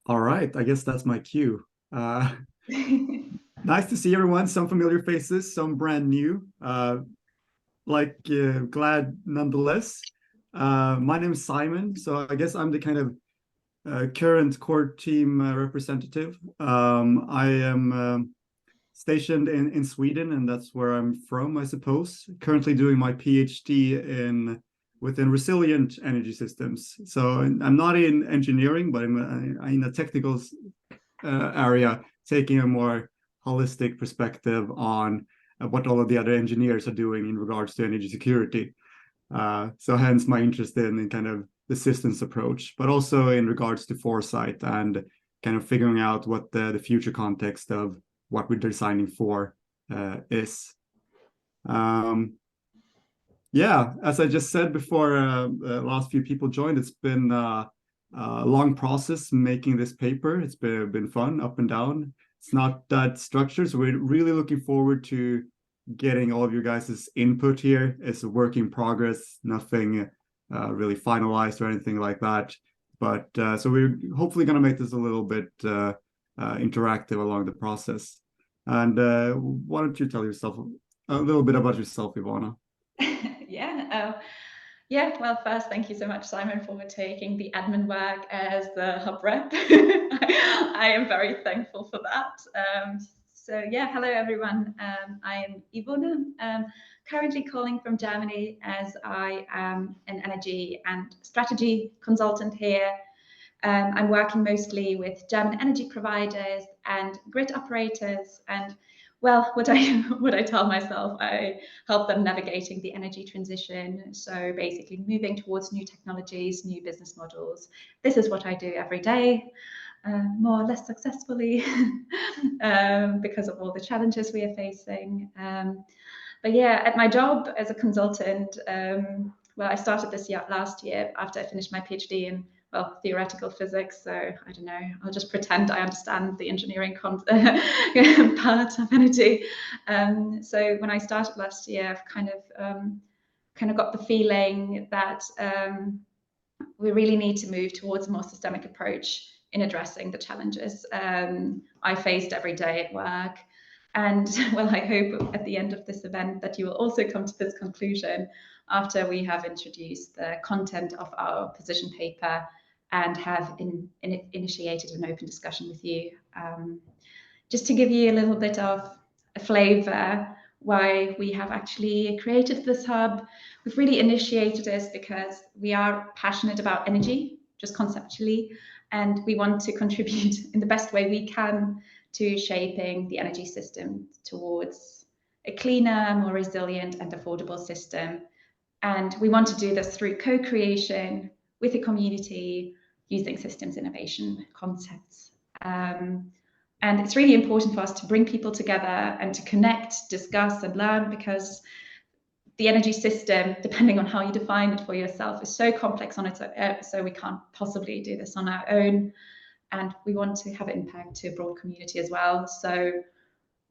All right, I guess that's my cue. Uh, Nice to see everyone. Some familiar faces, some brand new. Glad nonetheless. My name is Simon, so I guess I'm the kind of current core team representative. I am stationed in Sweden, and that's where I'm from, I suppose. Currently doing my PhD in within resilient energy systems. So I'm not in engineering, but I'm in a technical area, taking a more holistic perspective on what all of the other engineers are doing in regards to energy security. So hence my interest in kind of the systems approach, but also in regards to foresight and kind of figuring out what the future context of what we're designing for is. Um, yeah, as I just said before, the last few people joined, it's been a long process making this paper. It's been fun, up and down. It's not that structured, so we're really looking forward to getting all of you guys' input here. It's a work in progress, nothing really finalized or anything like that. But so we're hopefully going to make this a little bit interactive along the process. And why don't you tell yourself a little bit about yourself, Ivana? Yeah. Yeah. Well, first, thank you so much, Simon, for taking the admin work as the hub rep. I am very thankful for that. Yeah, hello everyone. I am Ivona, currently calling from Germany as I am an energy and strategy consultant here. I'm working mostly with German energy providers and grid operators. And well, what I tell myself, I help them navigating the energy transition. So basically moving towards new technologies, new business models. This is what I do every day. More or less successfully because of all the challenges we are facing. But yeah, at my job as a consultant, well, I started this year last year after I finished my PhD in theoretical physics. So I don't know. I'll just pretend I understand the engineering part of energy. So when I started last year, I've kind of got the feeling that we really need to move towards a more systemic approach in addressing the challenges I faced every day at work. And well, I hope at the end of this event that you will also come to this conclusion after we have introduced the content of our position paper and have initiated an open discussion with you. Just to give you a little bit of a flavor why we have actually created this hub. We've really initiated this because we are passionate about energy, just conceptually, and we want to contribute in the best way we can to shaping the energy system towards a cleaner, more resilient and affordable system. And we want to do this through co-creation with the community using systems innovation concepts. And it's really important for us to bring people together and to connect, discuss, and learn because the energy system, depending on how you define it for yourself, is so complex on its own. So we can't possibly do this on our own. And we want to have impact to a broad community as well. So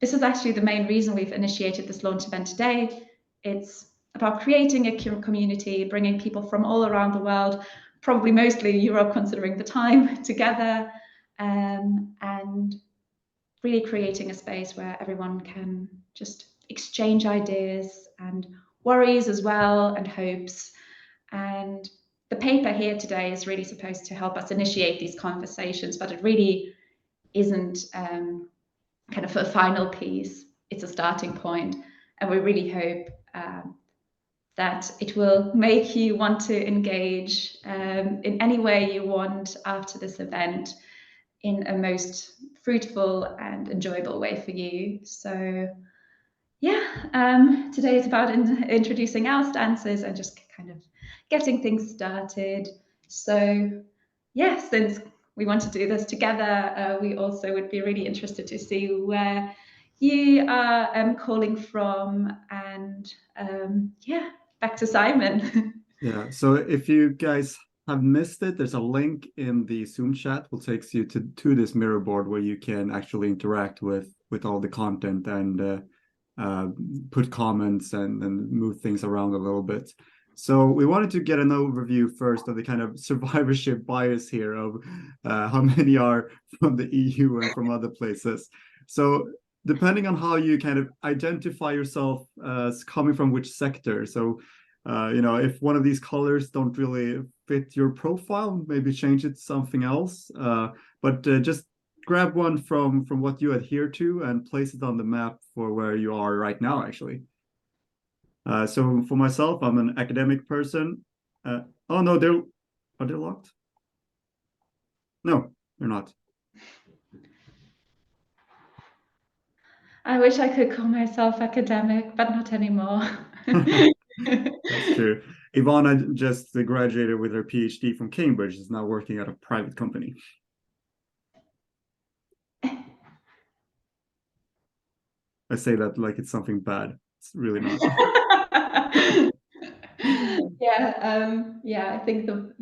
this is actually the main reason we've initiated this launch event today. It's about creating a community, bringing people from all around the world, probably mostly Europe, considering the time, together, and really creating a space where everyone can just exchange ideas and worries as well and hopes. And the paper here today is really supposed to help us initiate these conversations, but it really isn't kind of a final piece. It's a starting point, and we really hope that it will make you want to engage in any way you want after this event in a most fruitful and enjoyable way for you. So yeah, today is about introducing our stances and just kind of getting things started. So yeah, since we want to do this together, we also would be really interested to see where you are calling from. And yeah, back to Simon. Yeah, so if you guys have missed it, there's a link in the Zoom chat will takes you to this mirror board where you can actually interact with all the content and put comments and move things around a little bit. So we wanted to get an overview first of the kind of survivorship bias here of how many are from the EU and from other places. So depending on how you kind of identify yourself as coming from which sector. So, if one of these colors don't really fit your profile, maybe change it to something else. But just grab one from what you adhere to and place it on the map for where you are right now, actually. So for myself, I'm an academic person. Oh no, are they locked? No, they're not. I wish I could call myself academic, but not anymore. That's true. Ivana just graduated with her PhD from Cambridge, is now working at a private company. I say that like it's something bad. It's really not. I think the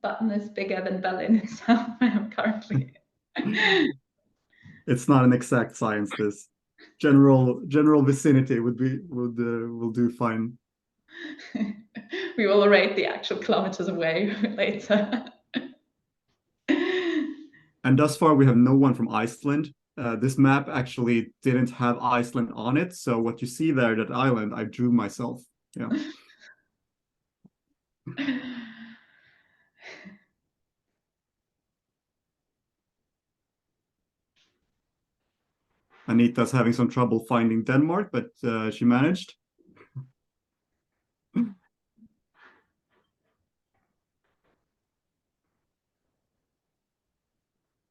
button is bigger than Berlin itself currently. It's not an exact science. This general vicinity will do fine. We will rate the actual kilometers away later. And thus far, we have no one from Iceland. This map actually didn't have Iceland on it. So what you see there, that island, I drew myself. Yeah. Anita's having some trouble finding Denmark, but she managed.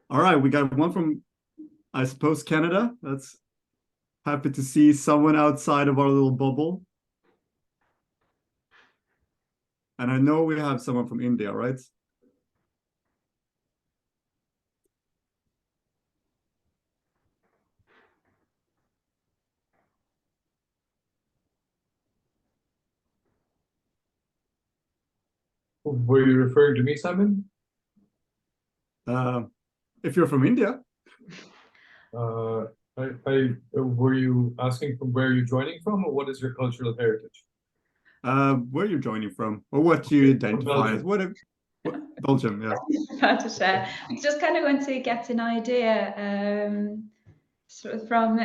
All right, we got one from, I suppose, Canada. That's happy to see someone outside of our little bubble. And I know we have someone from India, right? Were you referring to me, Simon? If you're from India. Were you asking from where you're joining from, or what is your cultural heritage? Where you're joining from, or what you identify as. Belgium, yeah. Proud to share. I just kind of want to get an idea sort of from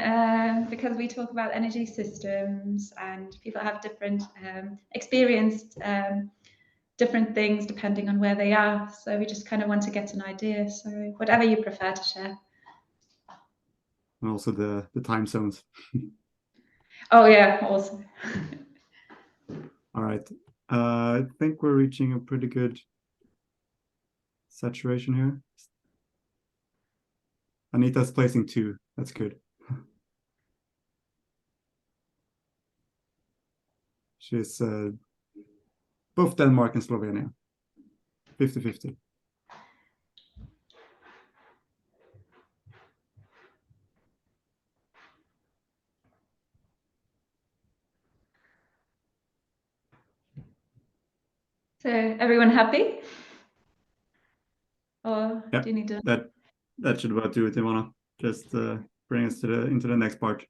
because we talk about energy systems and people have different experienced different things depending on where they are. So we just kind of want to get an idea. So whatever you prefer to share. And also the time zones. Oh yeah, also. All right. I think we're reaching a pretty good saturation here. Anita's placing 2. That's good. She's both Denmark and Slovenia. 50-50. So everyone happy? Or yeah, do you need to? That should about do it, Ivana. Just bring us into the next part.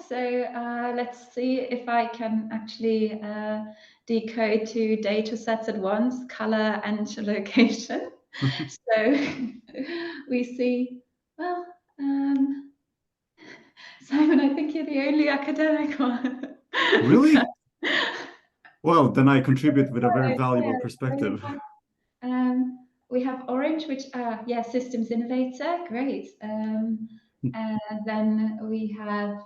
So let's see if I can actually decode 2 data sets at once, color and location. So we see, well, Simon, I think you're the only academic one. Really? Well, then I contribute with a very valuable perspective. We have Orange, which, systems innovator, great. And then we have,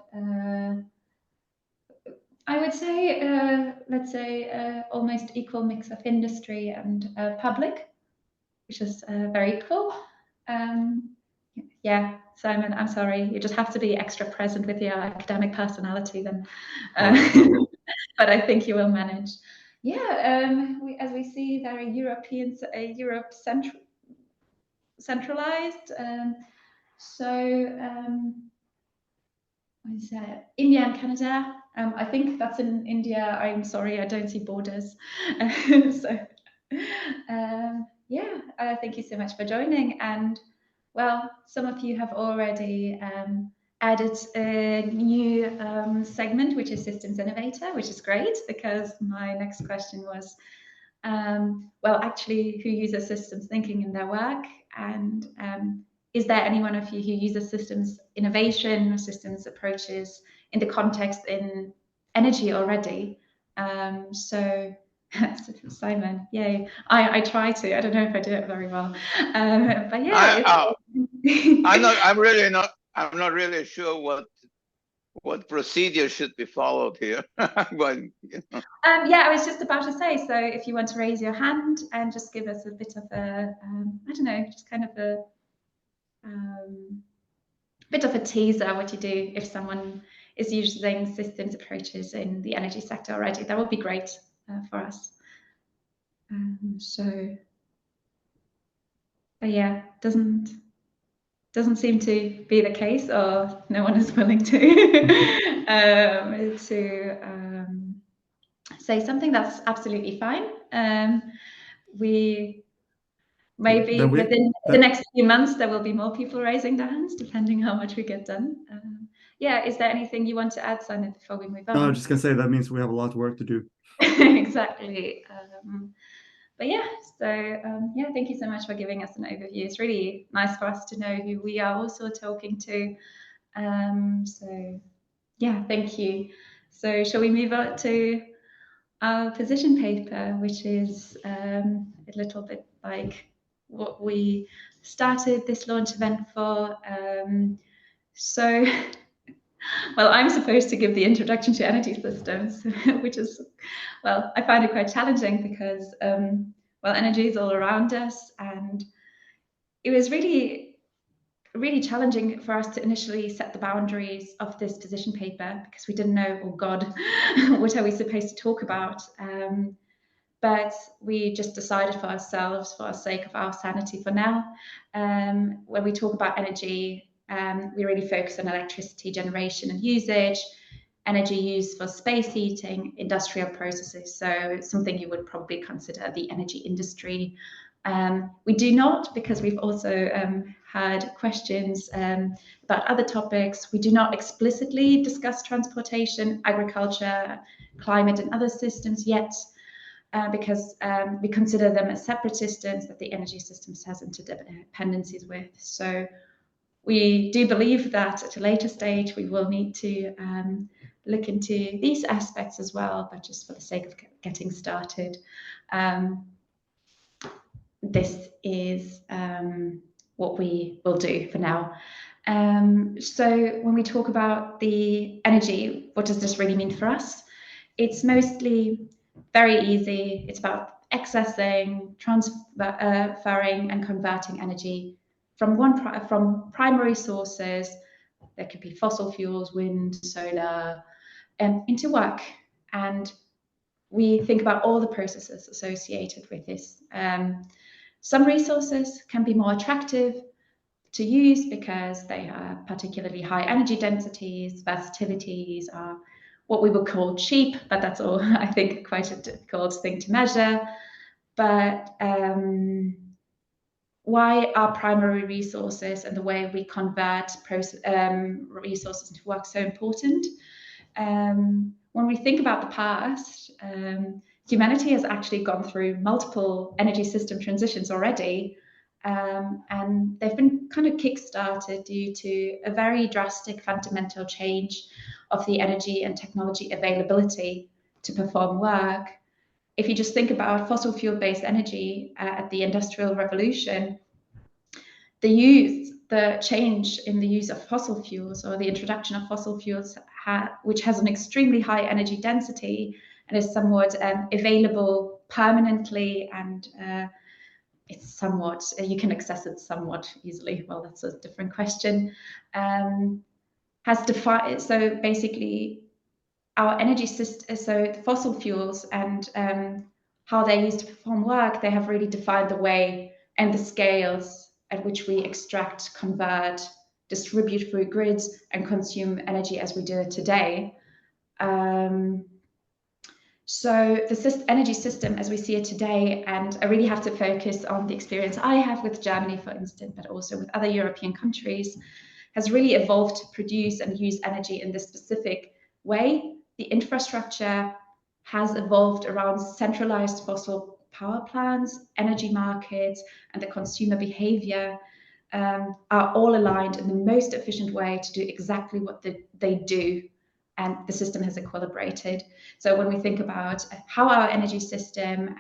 I would say, let's say, almost equal mix of industry and public, which is very cool. Yeah, Simon, I'm sorry, you just have to be extra present with your academic personality then. But I think you will manage. Yeah, as we see, there are Europe centralized. What is that? India and Canada. I think that's in India. I'm sorry, I don't see borders. Thank you so much for joining. And well, some of you have already added a new segment, which is Systems Innovator, which is great because my next question was, well, actually, who uses systems thinking in their work? And is there any one of you who uses systems innovation or systems approaches in the context in energy already? So Simon, yay. I try to. I don't know if I do it very well. But yeah. I'm not really sure what procedure should be followed here. But yeah, I was just about to say, so if you want to raise your hand and just give us a bit of a, I don't know, just kind of a bit of a teaser what you do if someone is using systems approaches in the energy sector already, that would be great for us. But yeah, doesn't seem to be the case, or no one is willing to say something. That's absolutely fine. We maybe within the next few months there will be more people raising their hands, depending how much we get done. Yeah, is there anything you want to add, Simon, before we move on? No, I'm just gonna say that means we have a lot of work to do. Exactly. But yeah, so yeah, thank you so much for giving us an overview. It's really nice for us to know who we are also talking to. So yeah, thank you. So shall we move on to our position paper, which is a little bit like what we started this launch event for. So, well, I'm supposed to give the introduction to energy systems, which is, well, I find it quite challenging because, well, energy is all around us, and it was really challenging for us to initially set the boundaries of this position paper because we didn't know, oh God, what are we supposed to talk about? But we just decided for ourselves, for the sake of our sanity for now, when we talk about energy, we really focus on electricity generation and usage, energy use for space heating, industrial processes. So something you would probably consider the energy industry. We do not, because we've also had questions about other topics. We do not explicitly discuss transportation, agriculture, climate, and other systems yet, because we consider them as separate systems that the energy systems has interdependencies with. So we do believe that at a later stage we will need to look into these aspects as well, but just for the sake of getting started, this is what we will do for now. So when we talk about the energy, what does this really mean for us? It's mostly very easy. It's about accessing, transferring, and converting energy from primary sources. There could be fossil fuels, wind, solar, into work. And we think about all the processes associated with this. Some resources can be more attractive to use because they have particularly high energy densities. Versatilities are what we would call cheap, but that's all, I think, quite a difficult thing to measure. But why are primary resources and the way we convert resources into work so important? When we think about the past, humanity has actually gone through multiple energy system transitions already, and they've been kind of kick-started due to a very drastic fundamental change of the energy and technology availability to perform work. If you just think about fossil fuel-based energy at the Industrial Revolution, the change in the use of fossil fuels, or the introduction of fossil fuels, which has an extremely high energy density and is somewhat available permanently, and it's somewhat, you can access it somewhat easily. Well, that's a different question. Has defined, so basically our energy system, so the fossil fuels and how they're used to perform work, they have really defined the way and the scales at which we extract, convert, distribute through grids, and consume energy as we do it today. So the energy system as we see it today, and I really have to focus on the experience I have with Germany, for instance, but also with other European countries, has really evolved to produce and use energy in this specific way. The infrastructure has evolved around centralized fossil power plants, energy markets, and the consumer behavior are all aligned in the most efficient way to do exactly what they do, and the system has equilibrated. So when we think about how our energy system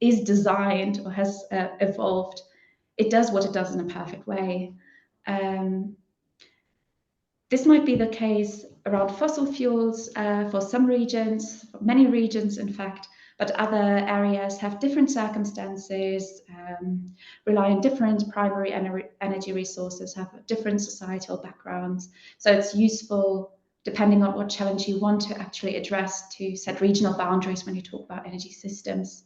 is designed or has evolved, it does what it does in a perfect way. This might be the case around fossil fuels for some regions, for many regions in fact, but other areas have different circumstances, rely on different primary energy resources, have different societal backgrounds. So it's useful, depending on what challenge you want to actually address, to set regional boundaries when you talk about energy systems.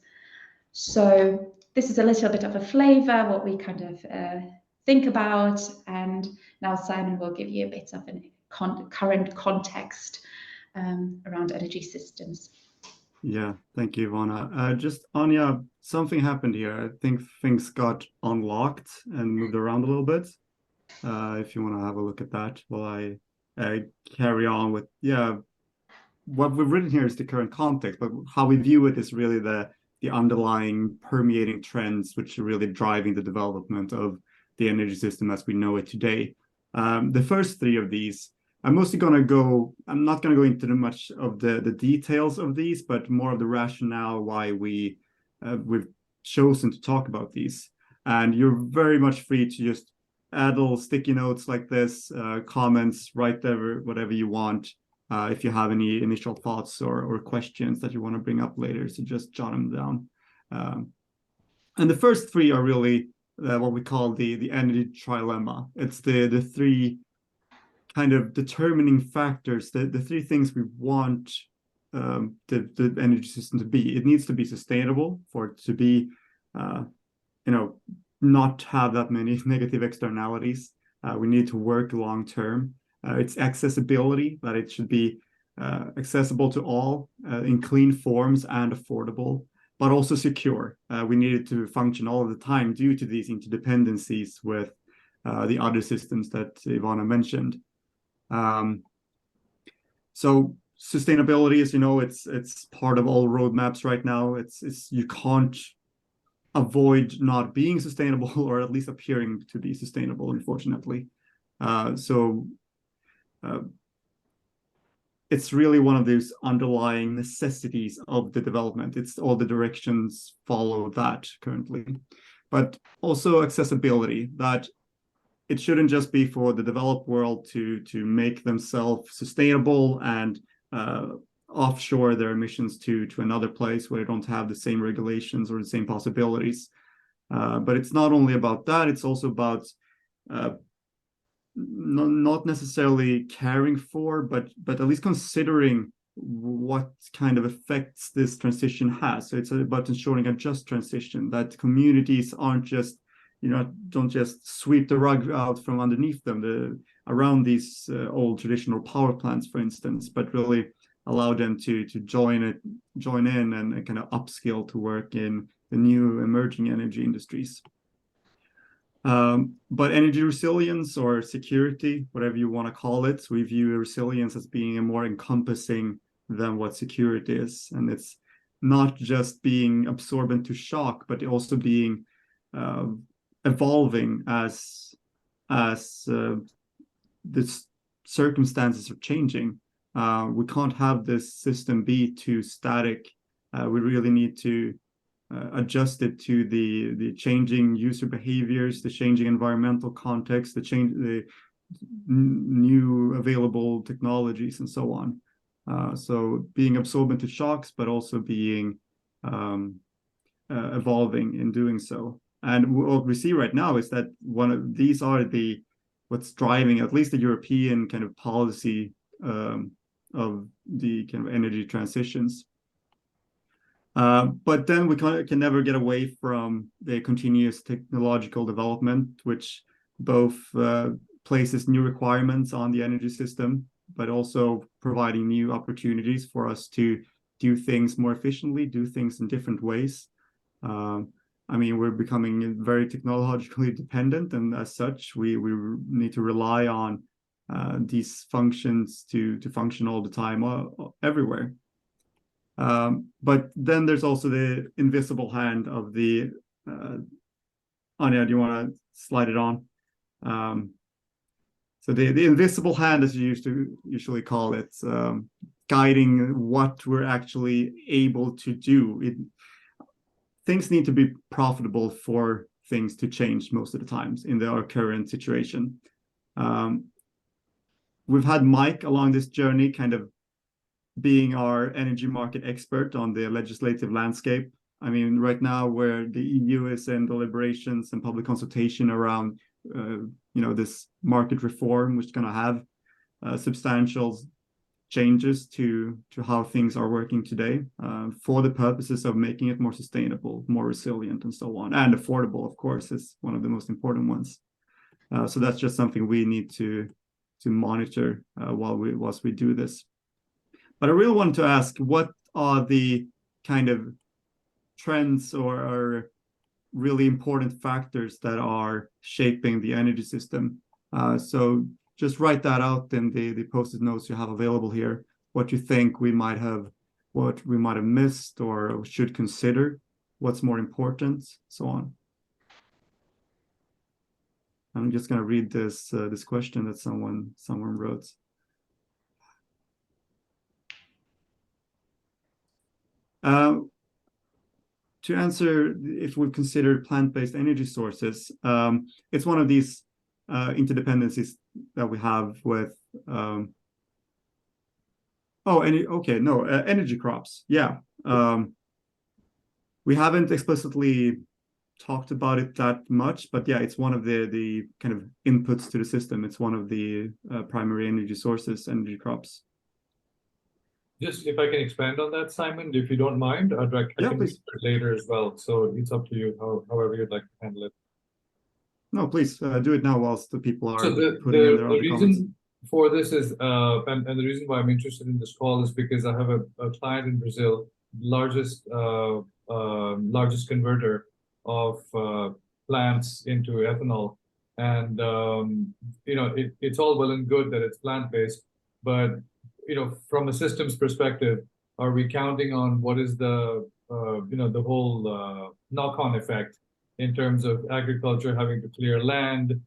So this is a little bit of a flavor, what we kind of think about, and now Simon will give you a bit of a current context around energy systems. Yeah, thank you, Ivana. Just Anya, something happened here. I think things got unlocked and moved around a little bit. If you want to have a look at that while I carry on with, what we've written here is the current context, but how we view it is really the underlying permeating trends which are really driving the development of the energy system as we know it today. The first three of these, I'm not going to go into much of the details of these, but more of the rationale why we've chosen to talk about these. And you're very much free to just add little sticky notes like this, comments, write whatever you want. If you have any initial thoughts or questions that you want to bring up later, so just jot them down. And the first three are really what we call the energy trilemma. It's the three kind of determining factors, the three things we want the energy system to be. It needs to be sustainable for it to be, not have that many negative externalities. We need to work long term. It's accessibility, that it should be accessible to all in clean forms and affordable, but also secure. We need it to function all of the time due to these interdependencies with the other systems that Ivana mentioned. So sustainability, as you know, it's part of all roadmaps right now. It's you can't avoid not being sustainable, or at least appearing to be sustainable, unfortunately. It's really one of those underlying necessities of the development. It's all the directions follow that currently, but also accessibility, that it shouldn't just be for the developed world to make themselves sustainable and offshore their emissions to another place where they don't have the same regulations or the same possibilities. But it's not only about that, it's also about not necessarily caring for, but at least considering what kind of effects this transition has. So it's about ensuring a just transition, that communities aren't just, don't just sweep the rug out from underneath them, around these old traditional power plants, for instance, but really allow them to join in and kind of upskill to work in the new emerging energy industries. But energy resilience or security, whatever you want to call it, we view resilience as being more encompassing than what security is. And it's not just being absorbent to shock, but also being evolving as the circumstances are changing. We can't have this system be too static. We really need to adjust it to the changing user behaviors, the changing environmental context, the new available technologies, and so on. So being absorbent to shocks, but also being evolving in doing so. And what we see right now is that these are what's driving at least the European kind of policy of the kind of energy transitions. But then we can never get away from the continuous technological development, which both places new requirements on the energy system, but also providing new opportunities for us to do things more efficiently, do things in different ways. I mean, we're becoming very technologically dependent, and as such, we need to rely on these functions to function all the time, everywhere. But then there's also the invisible hand of the Anya, do you want to slide it on? So the invisible hand, as you usually call it, guiding what we're actually able to do. Things need to be profitable for things to change most of the times in our current situation. We've had Mike along this journey, kind of being our energy market expert on the legislative landscape. I mean, right now, where the EU is in deliberations and public consultation around, this market reform, which is going to have substantial changes to how things are working today, for the purposes of making it more sustainable, more resilient, and so on, and affordable. Of course, is one of the most important ones. So that's just something we need to monitor whilst we do this. But I really wanted to ask, what are the kind of trends or really important factors that are shaping the energy system? So just write that out in the post-it notes you have available here, what you think we might have missed or should consider, what's more important, so on. I'm just going to read this question that someone wrote. To answer if we've considered plant-based energy sources, it's one of these interdependencies that we have with energy crops. Yeah. We haven't explicitly talked about it that much, but yeah, it's one of the kind of inputs to the system. It's one of the primary energy sources, energy crops. Just if I can expand on that, Simon, if you don't mind, I can do it later as well. So it's up to you, however you'd like to handle it. No, please do it now whilst the people are putting in their own comments. For this is, and the reason why I'm interested in this call is because I have a client in Brazil, largest converter of plants into ethanol. And, it's all well and good that it's plant-based, but from a systems perspective, are we counting on what is the whole knock-on effect in terms of agriculture having to clear land,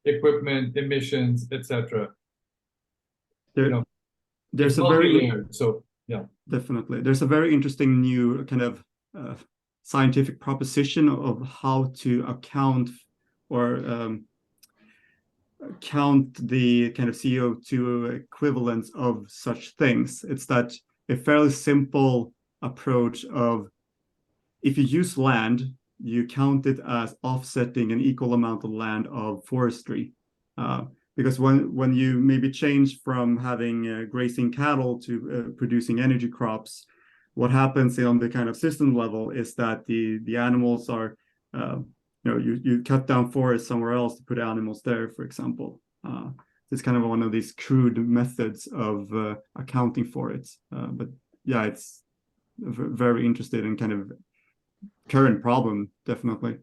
equipment, emissions, etc.? There's a very layered, so yeah, definitely. There's a very interesting new kind of scientific proposition of how to account or count the kind of CO2 equivalents of such things. It's that a fairly simple approach of, if you use land, you count it as offsetting an equal amount of land of forestry. Because when you maybe change from having grazing cattle to producing energy crops, what happens on the kind of system level is that the animals are you cut down forests somewhere else to put animals there, for example. It's kind of one of these crude methods of accounting for it. But yeah, it's very interested in kind of current problem, definitely.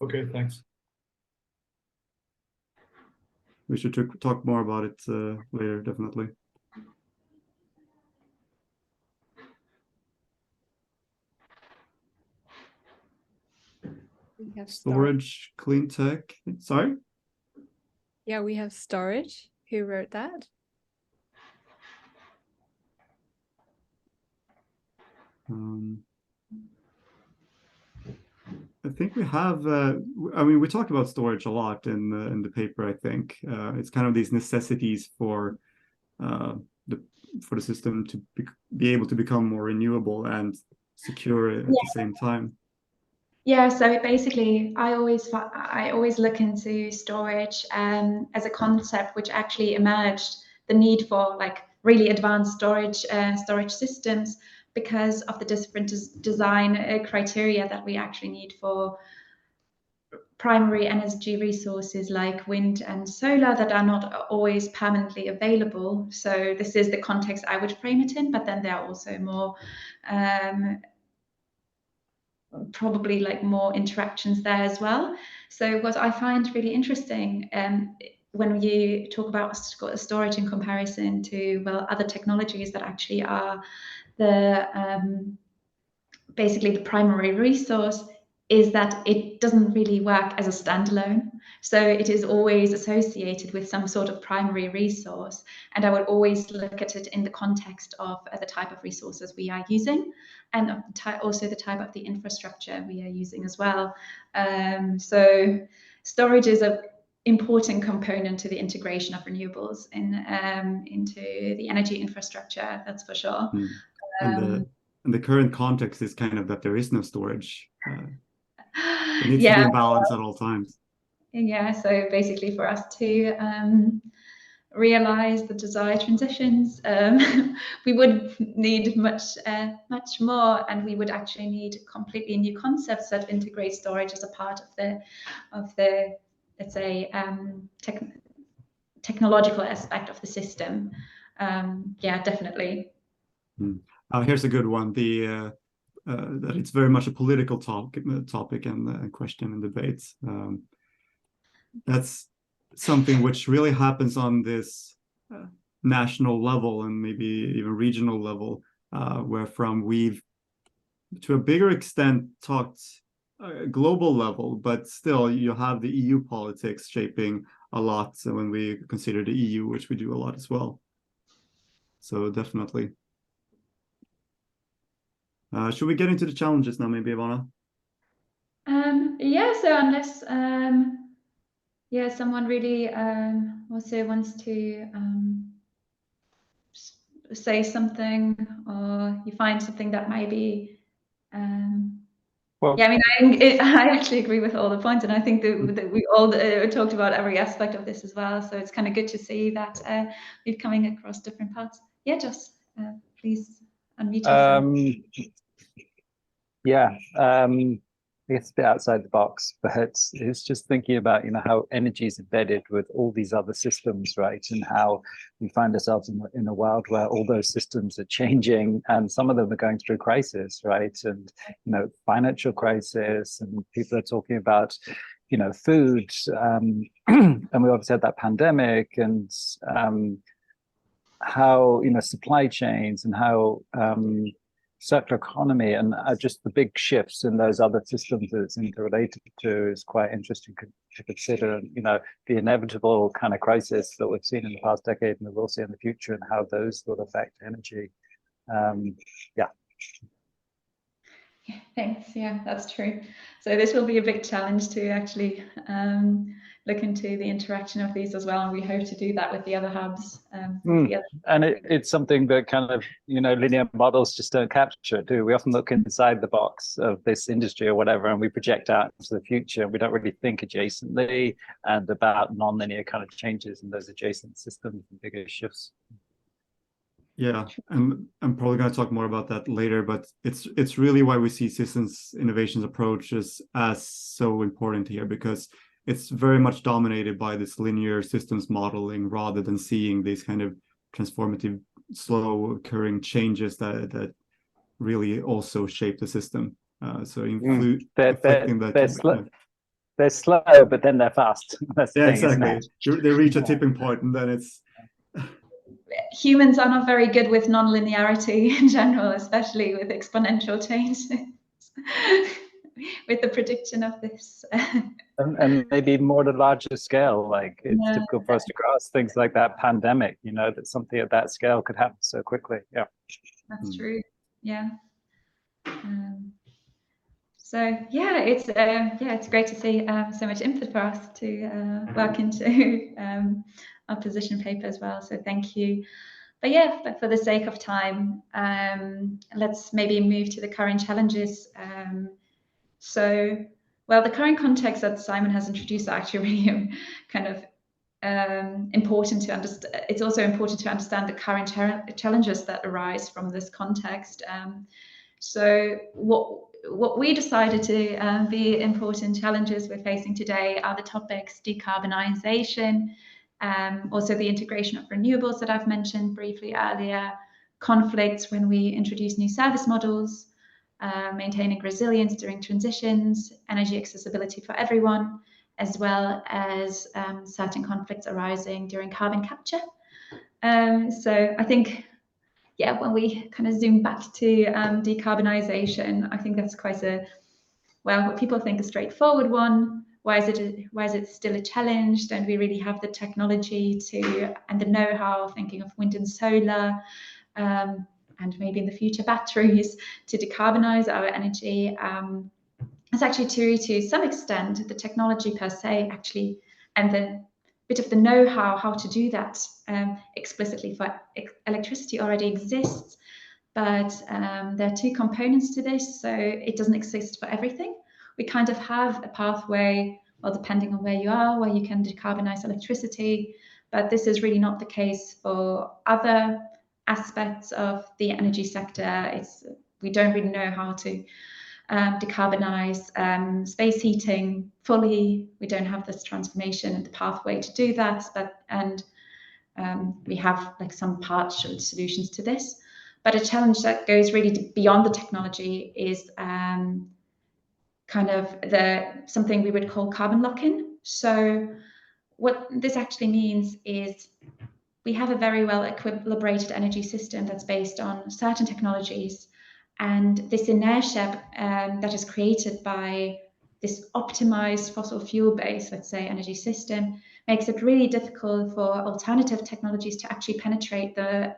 Okay, thanks. We should talk more about it later, definitely. We have storage, clean tech. Sorry? Yeah, we have storage. Who wrote that? I think we have. I mean, we talk about storage a lot in the paper. I think it's kind of these necessities for the system to be able to become more renewable and secure at the same time. Yeah, so basically, I always look into storage as a concept which actually emerged, the need for like really advanced storage systems, because of the different design criteria that we actually need for primary energy resources like wind and solar that are not always permanently available. So this is the context I would frame it in, but then there are also more probably like more interactions there as well. So what I find really interesting when you talk about storage in comparison to, well, other technologies that actually are the basically the primary resource, is that it doesn't really work as a standalone. So it is always associated with some sort of primary resource. And I would always look at it in the context of the type of resources we are using, and also the type of the infrastructure we are using as well. So storage is an important component to the integration of renewables into the energy infrastructure, that's for sure. And the current context is kind of that there is no storage. It needs to be in balance at all times. Yeah, so basically for us to realize the desired transitions, we would need much more, and we would actually need completely new concepts that integrate storage as a part of the let's say technological aspect of the system. Yeah, definitely. Here's a good one. That it's very much a political topic and question and debates. That's something which really happens on this national level and maybe even regional level, where from we've to a bigger extent talked global level, but still you have the EU politics shaping a lot. So when we consider the EU, which we do a lot as well. So definitely. Should we get into the challenges now, maybe, Ivana? Yeah, so unless someone really also wants to say something, or you find something that might be well, yeah, I mean, I actually agree with all the points, and I think that we all talked about every aspect of this as well. So it's kind of good to see that we're coming across different parts. Yeah, just please unmute yourself. Yeah, it's a bit outside the box, but it's just thinking about, how energy is embedded with all these other systems, right? And how we find ourselves in a world where all those systems are changing, and some of them are going through crisis, right? And, financial crisis, and people are talking about, food, and we obviously had that pandemic, and how, supply chains, and how circular economy, and just the big shifts in those other systems that it's interrelated to is quite interesting to consider. The inevitable kind of crisis that we've seen in the past decade and we'll see in the future, and how those will affect energy. Yeah. Thanks. Yeah, that's true. So this will be a big challenge to actually look into the interaction of these as well, and we hope to do that with the other hubs. And it's something that kind of linear models just don't capture, do we? Often look inside the box of this industry or whatever, and we project out into the future. We don't really think adjacently and about non-linear kind of changes in those adjacent systems and bigger shifts. Yeah, and I'm probably going to talk more about that later, but it's really why we see systems innovations approaches as so important here, because it's very much dominated by this linear systems modeling rather than seeing these kind of transformative, slow occurring changes that really also shape the system. So include they're slow, but then they're fast. That's the thing, exactly. They reach a tipping point, and then it's. Humans are not very good with non-linearity in general, especially with exponential changes. With the prediction of this. and maybe more at a larger scale, like it's difficult for us to grasp things like that pandemic, that something at that scale could happen so quickly. Yeah, that's true. Yeah. So yeah, it's great to see so much input for us to work into our position paper as well. So thank you. But for the sake of time, let's maybe move to the current challenges. So, well, the current context that Simon has introduced are actually really kind of important to understand. It's also important to understand the current challenges that arise from this context. So what we decided to be important challenges we're facing today are the topics decarbonisation, also the integration of renewables that I've mentioned briefly earlier, conflicts when we introduce new service models, maintaining resilience during transitions, energy accessibility for everyone, as well as certain conflicts arising during carbon capture. So I think, yeah, when we kind of zoom back to decarbonisation, I think that's quite what people think a straightforward one. Why is it still a challenge? Don't we really have the technology and the know-how, thinking of wind and solar, and maybe in the future batteries, to decarbonise our energy? It's actually to some extent the technology per se actually, and the bit of the know-how how to do that explicitly for electricity already exists, but there are two components to this, so it doesn't exist for everything. We kind of have a pathway, well, depending on where you are, where you can decarbonize electricity, but this is really not the case for other aspects of the energy sector. We don't really know how to decarbonize space heating fully. We don't have this transformation and the pathway to do that, we have like some partial solutions to this. But a challenge that goes really beyond the technology is kind of something we would call carbon lock-in. So what this actually means is we have a very well equilibrated energy system that's based on certain technologies, and this inertia that is created by this optimized fossil fuel-based, let's say, energy system makes it really difficult for alternative technologies to actually penetrate the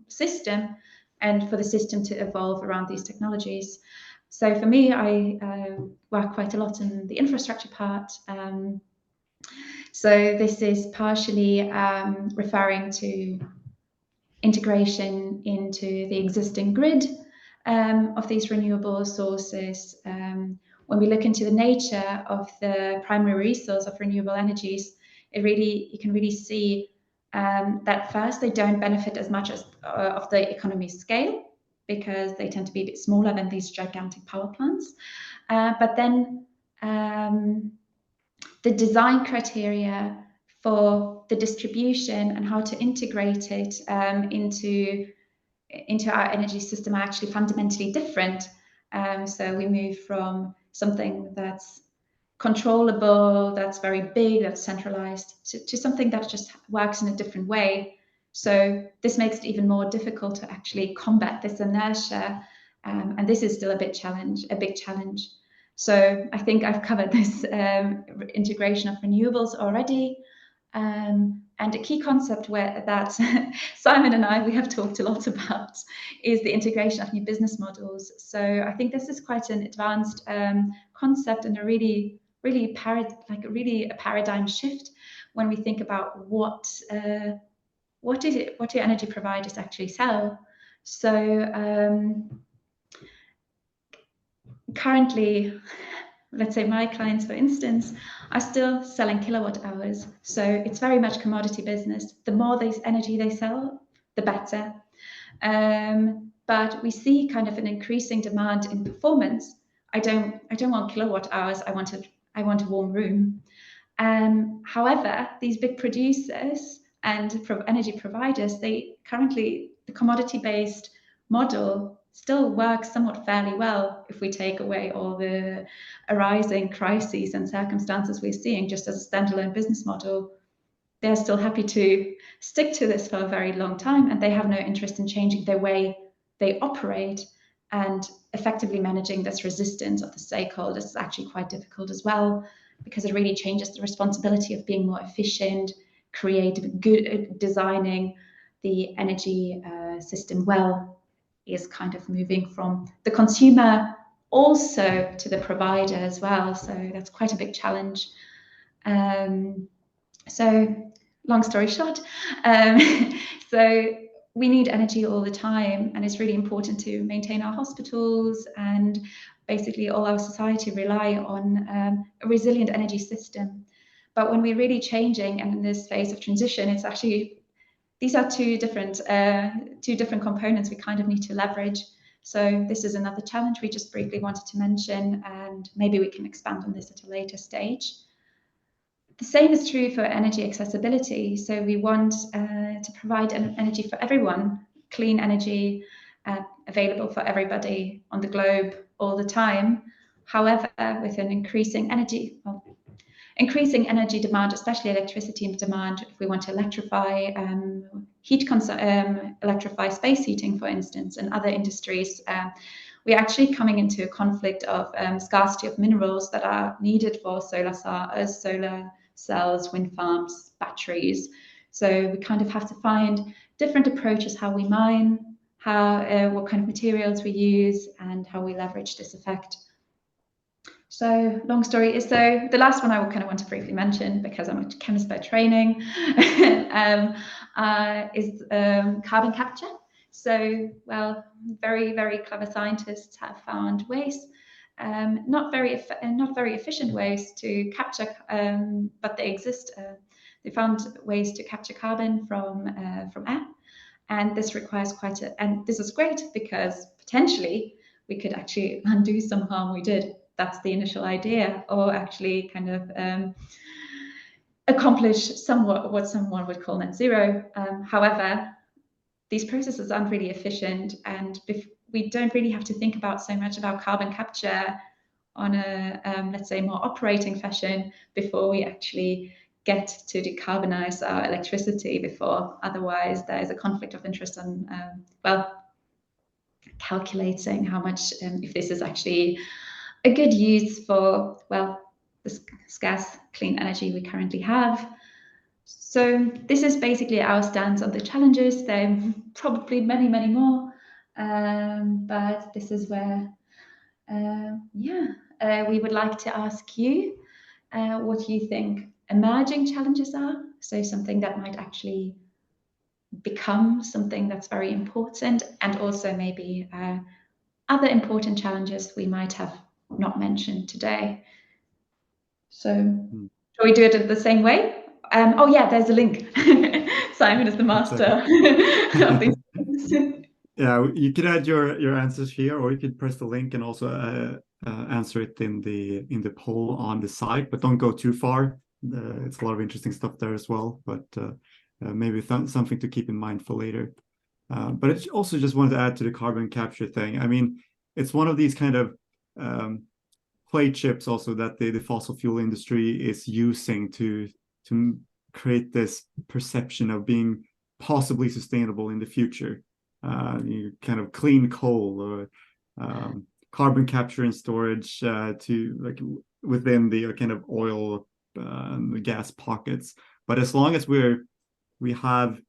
system and for the system to evolve around these technologies. So for me, I work quite a lot in the infrastructure part. So this is partially referring to integration into the existing grid of these renewable sources. When we look into the nature of the primary resource of renewable energies, you can really see that first, they don't benefit as much as of the economy scale, because they tend to be a bit smaller than these gigantic power plants. But then the design criteria for the distribution and how to integrate it into our energy system are actually fundamentally different. So we move from something that's controllable, that's very big, that's centralized, to something that just works in a different way. So this makes it even more difficult to actually combat this inertia, and this is still a big challenge. So I think I've covered this integration of renewables already. And a key concept that Simon and we have talked a lot about is the integration of new business models. So I think this is quite an advanced concept and a really a paradigm shift when we think about what do energy providers actually sell. So currently, let's say my clients, for instance, are still selling kilowatt hours. So it's very much commodity business. The more energy they sell, the better. But we see kind of an increasing demand in performance. I don't want kilowatt hours. I want a warm room. However, these big producers and energy providers, the commodity-based model still works somewhat fairly well if we take away all the arising crises and circumstances we're seeing just as a standalone business model. They're still happy to stick to this for a very long time, and they have no interest in changing the way they operate, and effectively managing this resistance of the stakeholders is actually quite difficult as well, because it really changes the responsibility of being more efficient, creative, good at designing the energy system well, is kind of moving from the consumer also to the provider as well. So that's quite a big challenge. So long story short, so we need energy all the time, and it's really important to maintain our hospitals, and basically all our society rely on a resilient energy system. But when we're really changing and in this phase of transition, it's actually, these are two different components we kind of need to leverage. So this is another challenge we just briefly wanted to mention, and maybe we can expand on this at a later stage. The same is true for energy accessibility. So we want to provide energy for everyone, clean energy available for everybody on the globe all the time. However, with an increasing energy demand, especially electricity demand, if we want to electrify electrify space heating, for instance, and other industries, we're actually coming into a conflict of scarcity of minerals that are needed for solar cells, wind farms, batteries. So we kind of have to find different approaches how we mine, what kind of materials we use, and how we leverage this effect. So long story is, so the last one I would kind of want to briefly mention, because I'm a chemist by training, is carbon capture. So, well, very, very clever scientists have found ways, not very efficient ways to capture, but they exist. They found ways to capture carbon from air, and this requires and this is great because potentially we could actually undo some harm we did. That's the initial idea, or actually kind of accomplish somewhat what someone would call net zero. However, these processes aren't really efficient, and we don't really have to think about so much about carbon capture on a, let's say, more operating fashion before we actually get to decarbonize our electricity before. Otherwise, there is a conflict of interest on, well, calculating how much, if this is actually a good use for, well, the scarce clean energy we currently have. So this is basically our stance on the challenges. There are probably many, many more, but this is where, we would like to ask you what you think emerging challenges are. So something that might actually become something that's very important, and also maybe other important challenges we might have not mentioned today. So shall we do it the same way? Oh yeah, there's a link. Simon is the master of these things. Yeah, you could add your answers here, or you could press the link and also answer it in the poll on the site, but don't go too far. It's a lot of interesting stuff there as well, but maybe something to keep in mind for later. But I also just wanted to add to the carbon capture thing. I mean, it's one of these kind of play chips also that the fossil fuel industry is using to create this perception of being possibly sustainable in the future. You kind of clean coal or carbon capture and storage to like within the kind of oil gas pockets. But as long as we have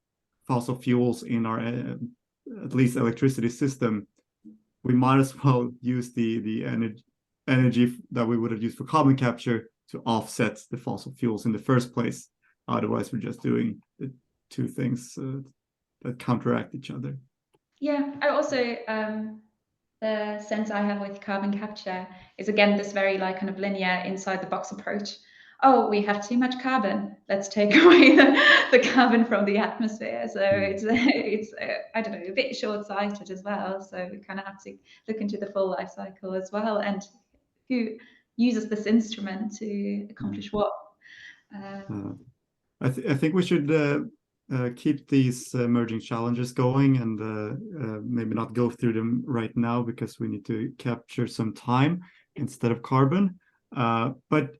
fossil fuels in our at least electricity system, we might as well use the energy that we would have used for carbon capture to offset the fossil fuels in the first place. Otherwise, we're just doing the two things that counteract each other. Yeah, I also, the sense I have with carbon capture is, again, this very like kind of linear inside the box approach. Oh, we have too much carbon. Let's take away the carbon from the atmosphere. So it's I don't know, a bit short-sighted as well. So we kind of have to look into the full life cycle as well, and who uses this instrument to accomplish what. I think we should keep these emerging challenges going, and maybe not go through them right now because we need to capture some time instead of carbon. But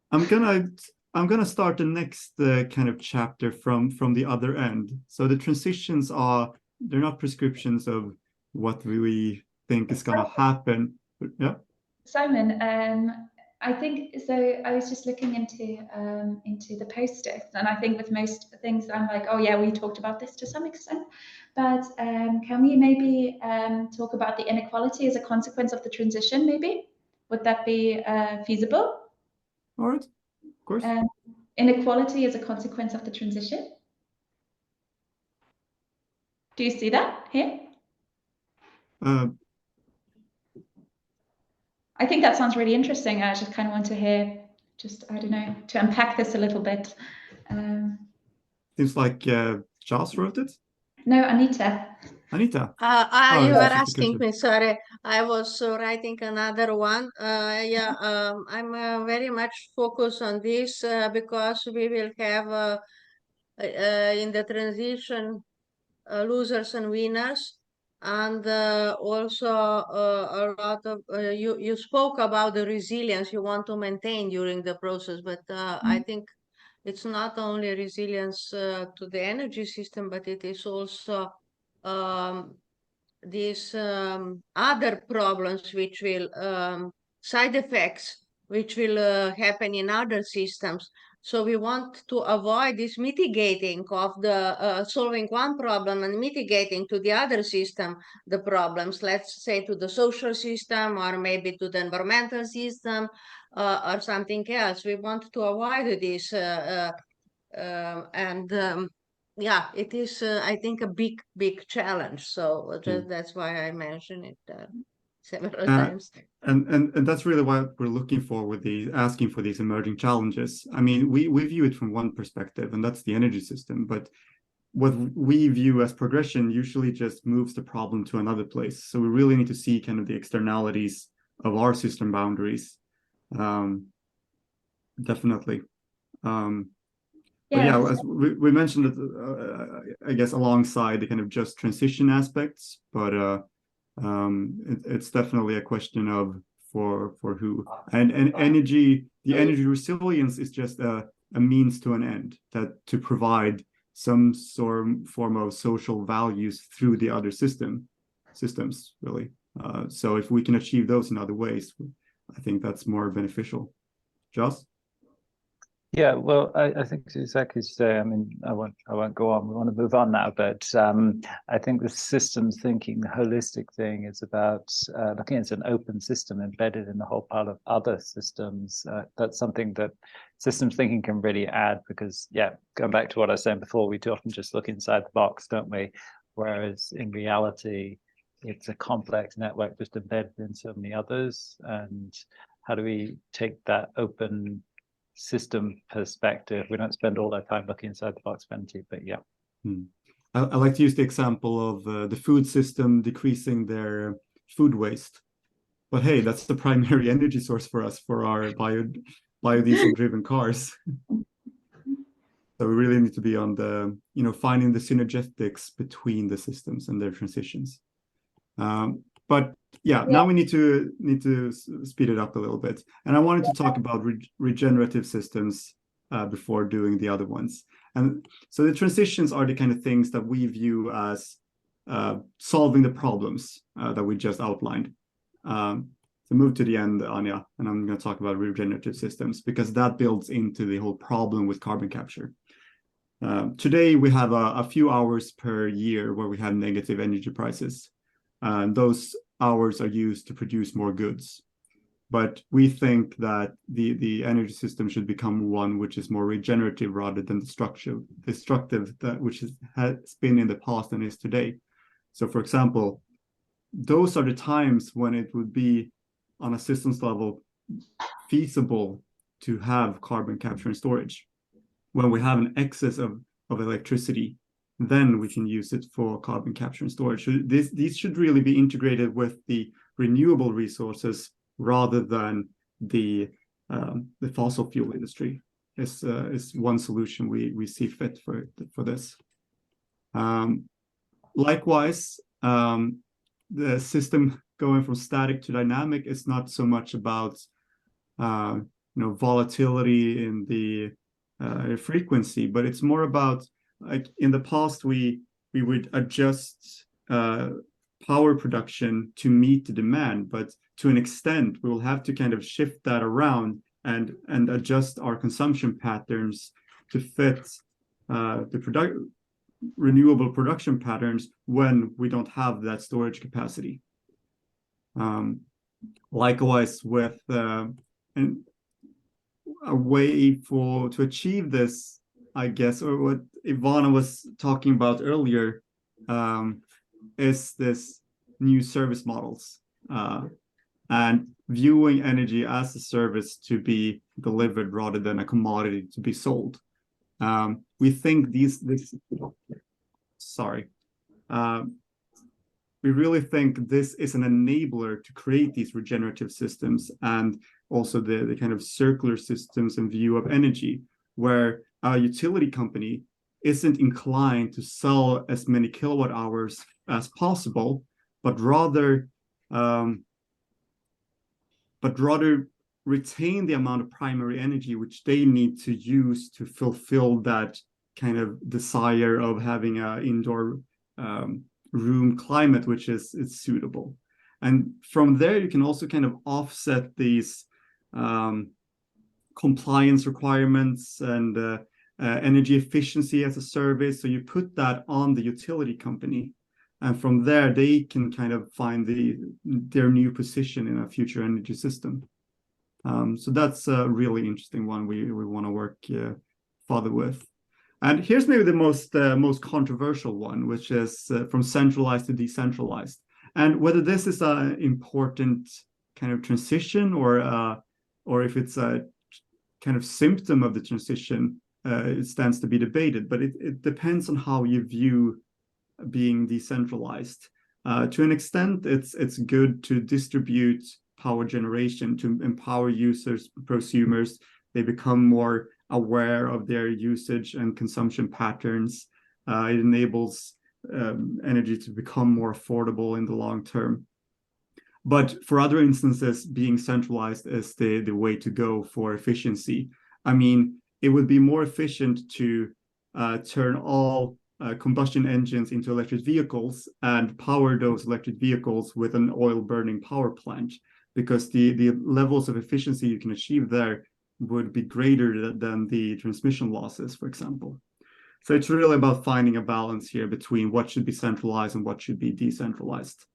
I'm gonna start the next kind of chapter from the other end. So the transitions they're not prescriptions of what we think is gonna happen. But, yeah. Simon, I think so. I was just looking into the post-it, and I think with most things, I'm like, oh yeah, we talked about this to some extent. But can we maybe talk about the inequality as a consequence of the transition? Maybe would that be feasible? All right, of course. Inequality as a consequence of the transition. Do you see that here? I think that sounds really interesting. I just kind of want to hear, I don't know, to unpack this a little bit. Seems like Joss wrote it. No, Anita. Anita. You were this is asking Christian. me, sorry. I was writing another one. I'm very much focused on this because we will have in the transition losers and winners. And also a lot of, you spoke about the resilience you want to maintain during the process, but I think it's not only resilience to the energy system, but it is also these other problems which will side effects which will happen in other systems. So we want to avoid this mitigating of the solving one problem and mitigating to the other system the problems, let's say to the social system or maybe to the environmental system or something else. We want to avoid this yeah, it is, I think, a big challenge. So that's why I mentioned it several times. And that's really what we're looking for with asking for these emerging challenges. I mean, we view it from one perspective, and that's the energy system. But what we view as progression usually just moves the problem to another place. So we really need to see kind of the externalities of our system boundaries. Definitely. But yeah, as we mentioned it, I guess alongside the kind of just transition aspects, but it's definitely a question of for who, and energy. The energy resilience is just a means to an end, that to provide some form of social values through the other systems really. So if we can achieve those in other ways, I think that's more beneficial. Joss? Yeah, well, I think it's exactly as you say. I mean, I won't go on. We want to move on now, but I think the systems thinking, the holistic thing, is about looking at an open system embedded in the whole pile of other systems. That's something that systems thinking can really add, because, yeah, going back to what I was saying before, we do often just look inside the box, don't we? Whereas in reality, it's a complex network just embedded in so many others. And how do we take that open system perspective? We don't spend all our time looking inside the box, plenty, but yeah. I like to use the example of the food system decreasing their food waste. But hey, that's the primary energy source for us for our biodiesel-driven cars. So we really need to be on the, finding the synergetics between the systems and their transitions. But yeah, now we need to speed it up a little bit. And I wanted to talk about regenerative systems before doing the other ones. And so the transitions are the kind of things that we view as solving the problems that we just outlined. So move to the end, Anja, and I'm going to talk about regenerative systems, because that builds into the whole problem with carbon capture. Today, we have a few hours per year where we have negative energy prices. Those hours are used to produce more goods. But we think that the energy system should become one which is more regenerative rather than destructive, which has been in the past and is today. So, for example, those are the times when it would be, on a systems level, feasible to have carbon capture and storage. When we have an excess of electricity, then we can use it for carbon capture and storage. So these should really be integrated with the renewable resources rather than the fossil fuel industry. Is one solution we see fit for this. Likewise, the system going from static to dynamic is not so much about volatility in the frequency, but it's more about, like, in the past we would adjust power production to meet the demand, but to an extent we will have to kind of shift that around and adjust our consumption patterns to fit the renewable production patterns when we don't have that storage capacity. Likewise, with a way to achieve this, I guess, or what Ivana was talking about earlier, is this new service models and viewing energy as a service to be delivered rather than a commodity to be sold. We think we really think this is an enabler to create these regenerative systems, and also the kind of circular systems and view of energy, where a utility company isn't inclined to sell as many kilowatt hours as possible, but rather retain the amount of primary energy which they need to use to fulfill that kind of desire of having an indoor room climate which is suitable. And from there you can also kind of offset these compliance requirements and energy efficiency as a service. So you put that on the utility company, and from there they can kind of find their new position in a future energy system. So that's a really interesting one we want to work further with. And here's maybe the most controversial one, which is from centralized to decentralized. And whether this is an important kind of transition or if it's a kind of symptom of the transition, it stands to be debated. But it depends on how you view being decentralized. To an extent, it's good to distribute power generation to empower users, prosumers. They become more aware of their usage and consumption patterns. It enables energy to become more affordable in the long term. But for other instances, being centralized is the way to go for efficiency. I mean, it would be more efficient to turn all combustion engines into electric vehicles and power those electric vehicles with an oil-burning power plant, because the levels of efficiency you can achieve there would be greater than the transmission losses, for example. So it's really about finding a balance here between what should be centralized and what should be decentralized.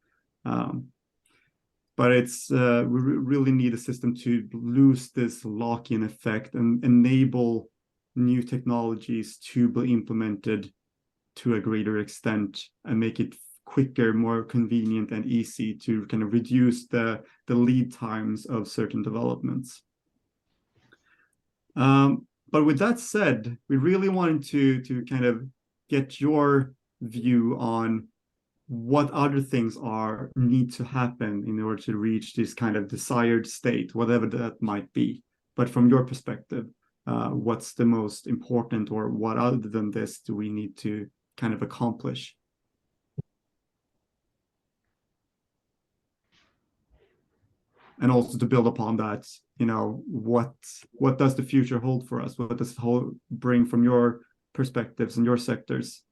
But it's we really need a system to lose this lock-in effect and enable new technologies to be implemented to a greater extent and make it quicker, more convenient and easy to kind of reduce the lead times of certain developments. But with that said, we really wanted to kind of get your view on what other things need to happen in order to reach this kind of desired state, whatever that might be. But from your perspective, what's the most important, or what other than this do we need to kind of accomplish? And also to build upon that, you know, what does the future hold for us? What does it bring from your perspectives and your sectors?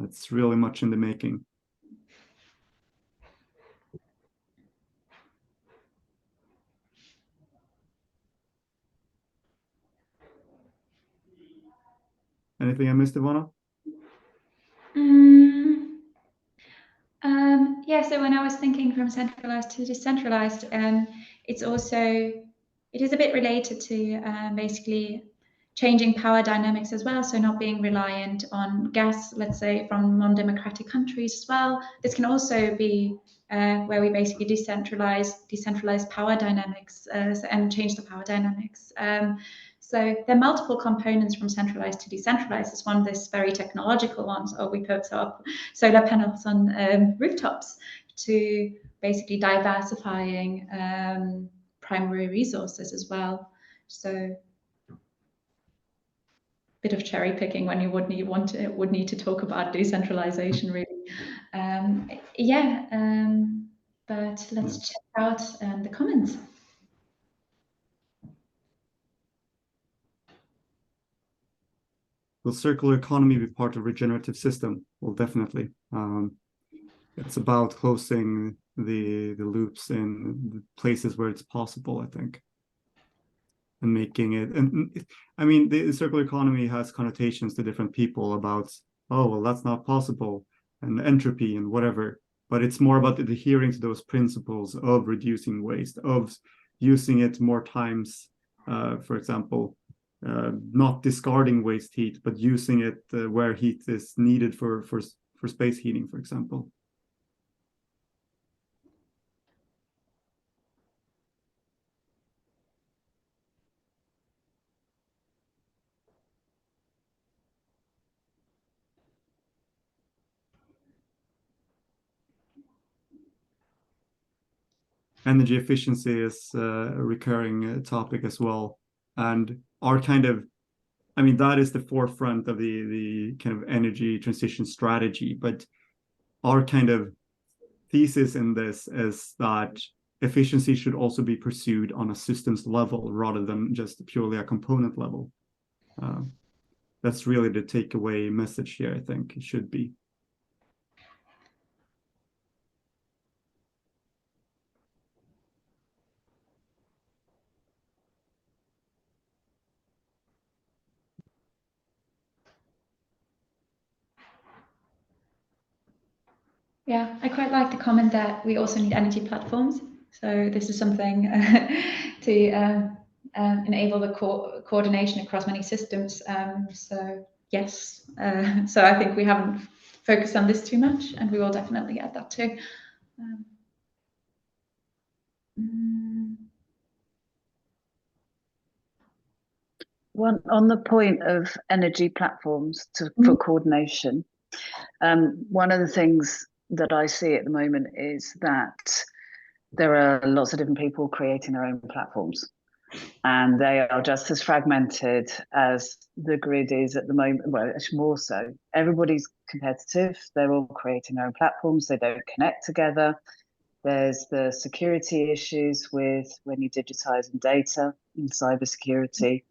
It's really much in the making. Anything I missed, Ivana? Yeah, so when I was thinking from centralized to decentralized, it is a bit related to basically changing power dynamics as well. So not being reliant on gas, let's say, from non-democratic countries as well. This can also be where we basically decentralize power dynamics and change the power dynamics. So there are multiple components from centralized to decentralized. It's one of these very technological ones. Oh, we put up solar panels on rooftops to basically diversifying primary resources as well. So bit of cherry picking when you would need to talk about decentralization, really. But let's check out the comments. Will circular economy be part of regenerative system? Well, definitely. It's about closing the loops in the places where it's possible, I think, and making it. And I mean, the circular economy has connotations to different people about, oh, well, that's not possible, and entropy and whatever. But it's more about adhering to those principles of reducing waste, of using it more times, for example. Not discarding waste heat, but using it where heat is needed for space heating, for example. energy efficiency is a recurring topic as well, and our kind of, I mean, that is the forefront of the kind of energy transition strategy. But our kind of thesis in this is that efficiency should also be pursued on a systems level rather than just purely a component level. That's really the takeaway message here, I think it should be. Yeah, I quite like the comment that we also need energy platforms. So this is something to enable the coordination across many systems. So yes, so I think we haven't focused on this too much, and we will definitely add that too. One on the point of energy platforms for coordination, one of the things that I see at the moment is that there are lots of different people creating their own platforms, and they are just as fragmented as the grid is at the moment. Well, it's more so. Everybody's competitive. They're all creating their own platforms. They don't connect together. There's the security issues with when you digitize data and cybersecurity.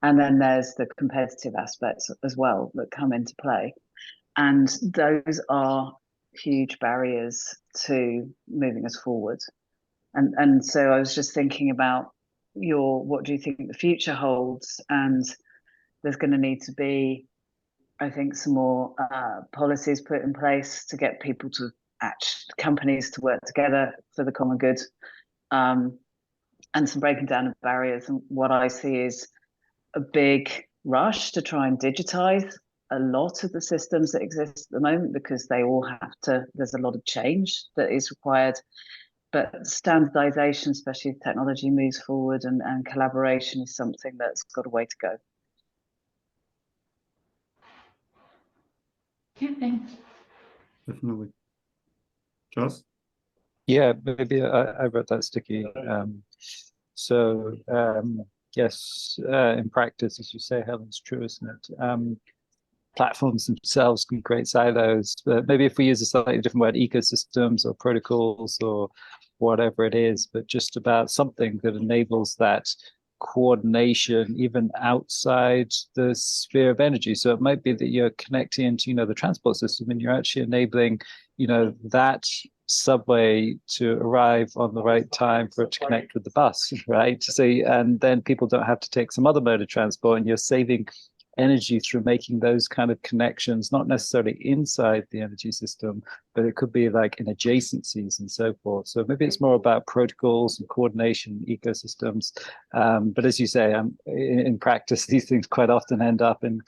And then there's the competitive aspects as well that come into play. And those are huge barriers to moving us forward. And so I was just thinking about what do you think the future holds? And there's going to need to be, I think, some more policies put in place to get people to companies to work together for the common good, and some breaking down of barriers. And what I see is a big rush to try and digitize a lot of the systems that exist at the moment, because they all have to, there's a lot of change that is required. But standardization, especially if technology moves forward, and collaboration is something that's got a way to go. Yeah, thanks. Definitely. Joss? Yeah, maybe I wrote that sticky. Yes, in practice, as you say, Helen, it's true, isn't it? Platforms themselves can create silos, but maybe if we use a slightly different word, ecosystems or protocols or whatever it is, but just about something that enables that coordination even outside the sphere of energy. So it might be that you're connecting into, the transport system, and you're actually enabling, that subway to arrive on the right time for it to connect with the bus, right? So, and then people don't have to take some other mode of transport, and you're saving energy through making those kind of connections, not necessarily inside the energy system, but it could be like in adjacencies and so forth. So maybe it's more about protocols and coordination, ecosystems. But as you say, in practice, these things quite often end up in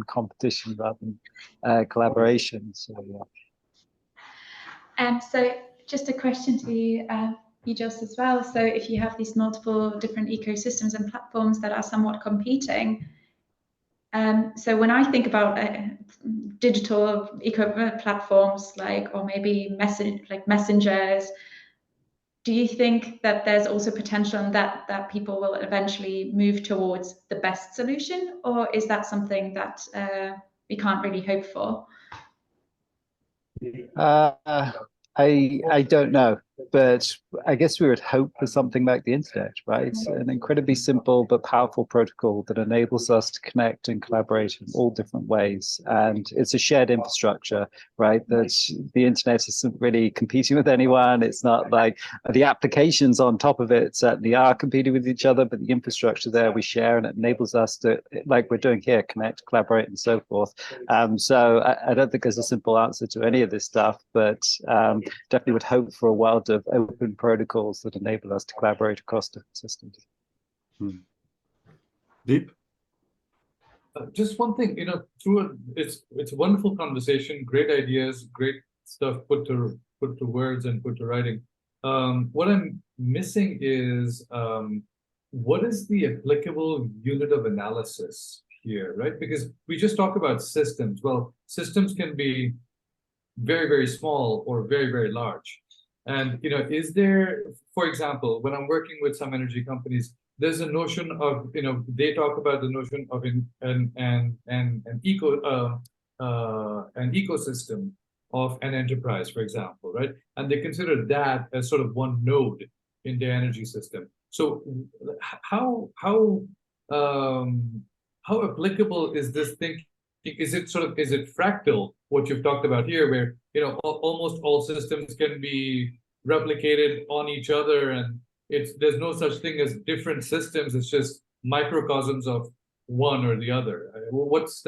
competition rather than collaboration. So yeah. So just a question to you, Joss, as well. So if you have these multiple different ecosystems and platforms that are somewhat competing, so when I think about digital eco platforms, or maybe messengers, do you think that there's also potential in that people will eventually move towards the best solution, or is that something that we can't really hope for? I don't know, but I guess we would hope for something like the internet, right? An incredibly simple but powerful protocol that enables us to connect and collaborate in all different ways. And it's a shared infrastructure, right? That the internet isn't really competing with anyone. It's not like the applications on top of it certainly are competing with each other, but the infrastructure there we share, and it enables us to, like we're doing here, connect, collaborate, and so forth. So I don't think there's a simple answer to any of this stuff, but definitely would hope for a world of open protocols that enable us to collaborate across different systems. Deep? Just one thing, it's a wonderful conversation, great ideas, great stuff put to words and put to writing. What I'm missing is what is the applicable unit of analysis here, right? Because we just talk about systems. Well, systems can be very, very small or very, very large. And is there, for example, when I'm working with some energy companies, there's a notion of, they talk about the notion of an ecosystem of an enterprise, for example, right? And they consider that as sort of one node in their energy system. So how applicable is this thinking? Is it fractal, what you've talked about here, where almost all systems can be replicated on each other, and there's no such thing as different systems, it's just microcosms of one or the other. What's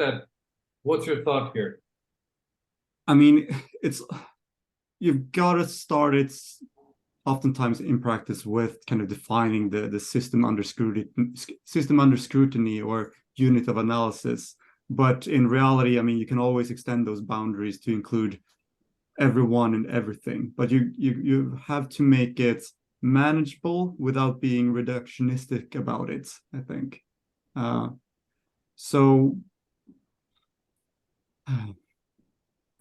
your thought here? I mean, you've got to start it oftentimes in practice with kind of defining the system under scrutiny or unit of analysis. But in reality, I mean, you can always extend those boundaries to include everyone and everything. But you have to make it manageable without being reductionistic about it, I think. I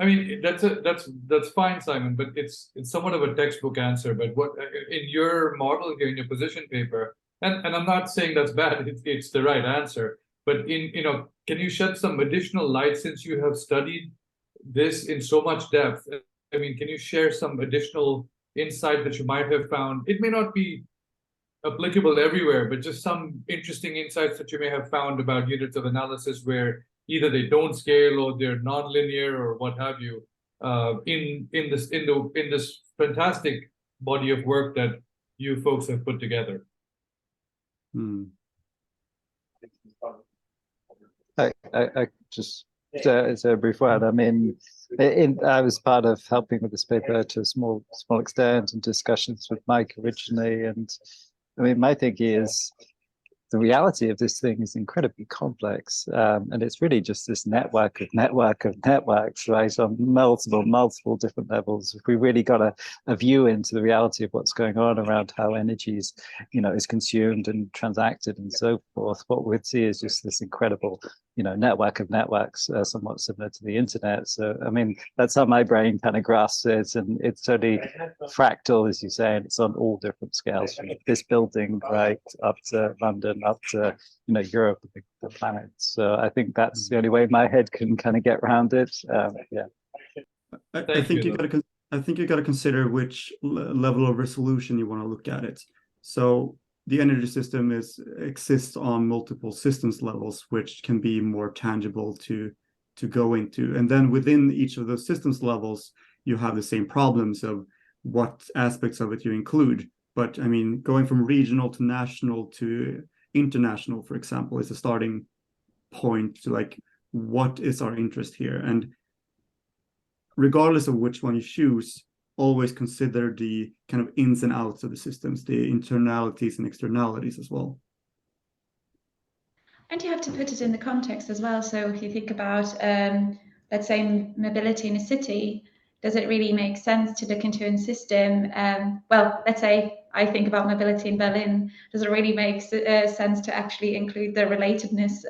mean, that's fine, Simon, but it's somewhat of a textbook answer. But what in your model here, in your position paper, and I'm not saying that's bad, it's the right answer. But can you shed some additional light, since you have studied this in so much depth? I mean, can you share some additional insight that you might have found? It may not be applicable everywhere, but just some interesting insights that you may have found about units of analysis where either they don't scale or they're non-linear or what have you, in this fantastic body of work that you folks have put together. I just say a brief word. I mean, I was part of helping with this paper to a small extent, and discussions with Mike originally. And I mean, my thinking is the reality of this thing is incredibly complex, and it's really just this network of networks, right, on multiple different levels. If we really got a view into the reality of what's going on around how energy is, is consumed and transacted and so forth, what we'd see is just this incredible, network of networks, somewhat similar to the internet. So, I mean, that's how my brain kind of grasps it, and it's totally fractal, as you say, and it's on all different scales, from this building, right, up to London, up to Europe, the planet. So I think that's the only way my head can kind of get around it. Yeah. I think you got to consider which level of resolution you want to look at it. So the energy system exists on multiple systems levels, which can be more tangible to go into. And then within each of those systems levels, you have the same problems of what aspects of it you include. But I mean, going from regional to national to international, for example, is a starting point to like, what is our interest here? And regardless of which one you choose, always consider the kind of ins and outs of the systems, the internalities and externalities as well. And you have to put it in the context as well. So if you think about, let's say, mobility in a city, does it really make sense to look into a system? Well, let's say I think about mobility in Berlin. Does it really make sense to actually include the relatedness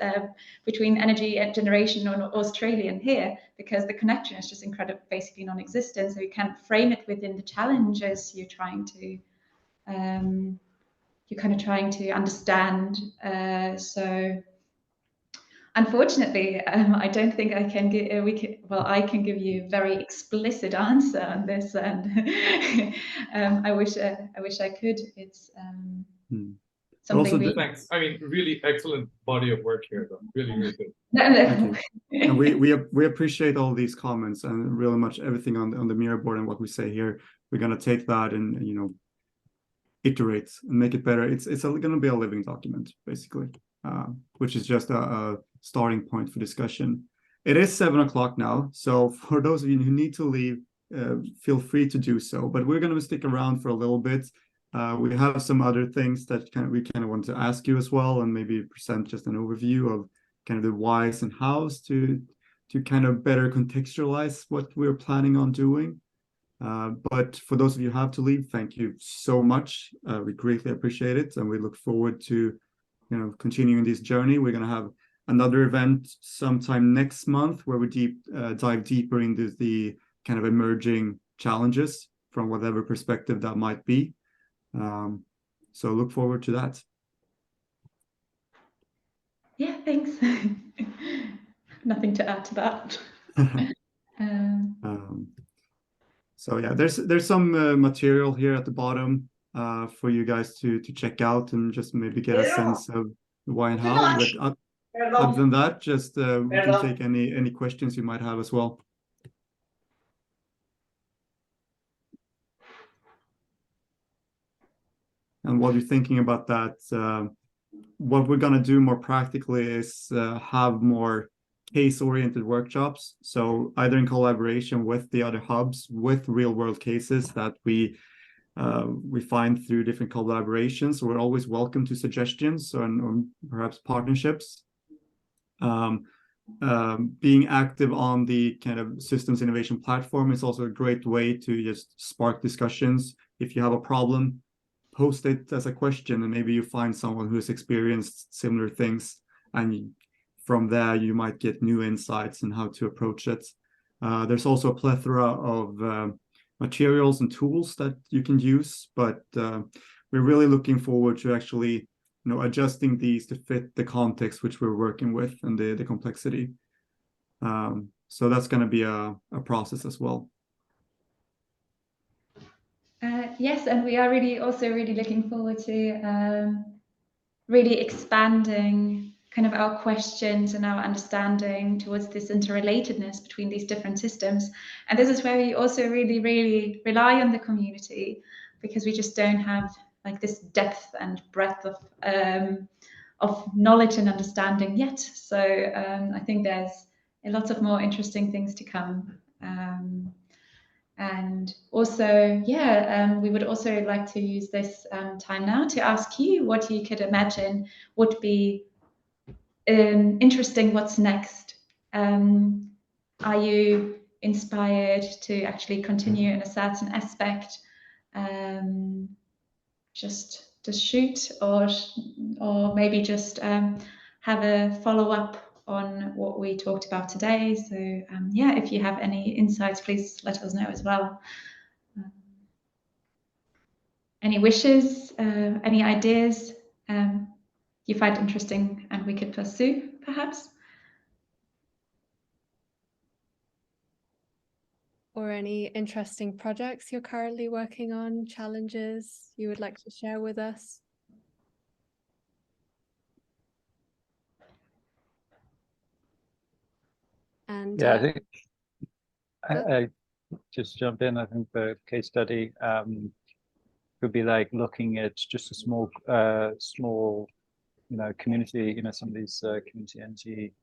between energy generation on Australia and here? Because the connection is just incredible, basically non-existent. So you can't frame it within the challenges you're trying to, understand. So unfortunately, I don't think I can give. I can give you a very explicit answer on this, and I wish I could. It's something. Also, thanks. I mean, really excellent body of work here, though. Really, really good. Thank you. And we appreciate all these comments and really much everything on the Miro board and what we say here. We're gonna take that and iterate and make it better. It's gonna be a living document, basically. Which is just a starting point for discussion. It is 7 o'clock now, so for those of you who need to leave, feel free to do so. But we're going to stick around for a little bit. We have some other things that we want to ask you as well, and maybe present just an overview of kind of the whys and hows to kind of better contextualize what we're planning on doing. But for those of you who have to leave, thank you so much. We greatly appreciate it, and we look forward to continuing this journey. We're going to have another event sometime next month where we dive deeper into the kind of emerging challenges from whatever perspective that might be. So look forward to that. Yeah, thanks. Nothing to add to that. So yeah, there's some material here at the bottom for you guys to check out and just maybe get a sense of why and how. But other than that, just we can take any questions you might have as well. And while you're thinking about that, what we're going to do more practically is have more case-oriented workshops. So either in collaboration with the other hubs, with real-world cases that we find through different collaborations. We're always welcome to suggestions or perhaps partnerships. Being active on the kind of systems innovation platform is also a great way to just spark discussions. If you have a problem, post it as a question, and maybe you find someone who has experienced similar things, and from there you might get new insights on how to approach it. There's also a plethora of materials and tools that you can use, but we're really looking forward to actually adjusting these to fit the context which we're working with and the complexity. So that's going to be a process as well. Yes, and we are really looking forward to really expanding kind of our questions and our understanding towards this interrelatedness between these different systems. And this is where we also really rely on the community, because we just don't have like this depth and breadth of knowledge and understanding yet. So I think there's a lot of more interesting things to come. And also, we would also like to use this time now to ask you what you could imagine would be interesting. What's next? Are you inspired to actually continue in a certain aspect, just to shoot, or maybe just have a follow-up on what we talked about today? So if you have any insights, please let us know as well. Any wishes, any ideas you find interesting and we could pursue, perhaps? Or any interesting projects you're currently working on, challenges you would like to share with us? And yeah, I think I just jump in. I think the case study could be like looking at just a small community, some of these community energy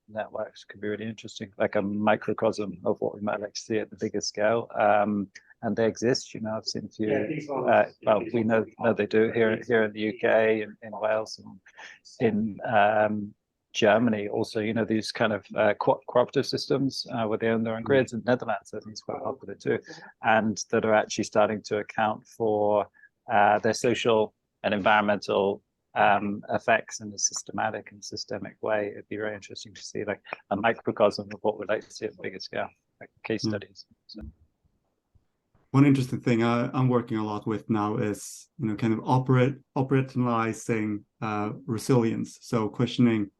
networks could be really interesting, like a microcosm of what we might like to see at the bigger scale. And they exist, I've seen a few, well, we know they do here in the UK, in Wales, and in Germany also, these kind of cooperative systems where they own their own grids. In Netherlands, I think it's quite popular too, and that are actually starting to account for their social and environmental effects in a systematic and systemic way. It'd be very interesting to see like a microcosm of what we'd like to see at the bigger scale, like case studies. So. One interesting thing I'm working a lot with now is, kind of operationalizing resilience. So questioning,